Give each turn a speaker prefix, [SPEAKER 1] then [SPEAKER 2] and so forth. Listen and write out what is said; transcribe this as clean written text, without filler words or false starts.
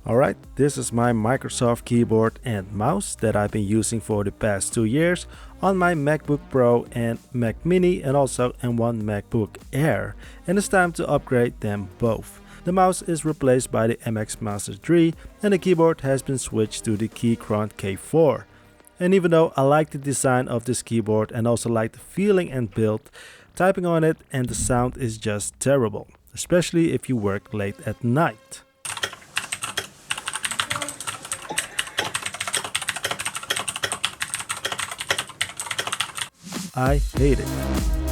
[SPEAKER 1] Alright, this is my Microsoft keyboard and mouse that I've been using for the past 2 years on my MacBook Pro and Mac Mini and also in one MacBook Air, and it's time to upgrade them both. The mouse is replaced by the MX Master 3 and the keyboard has been switched to the Keychron K4. And even though I like the design of this keyboard and also like the feeling and build, typing on it and the sound is just terrible, especially if you work late at night. I hate it.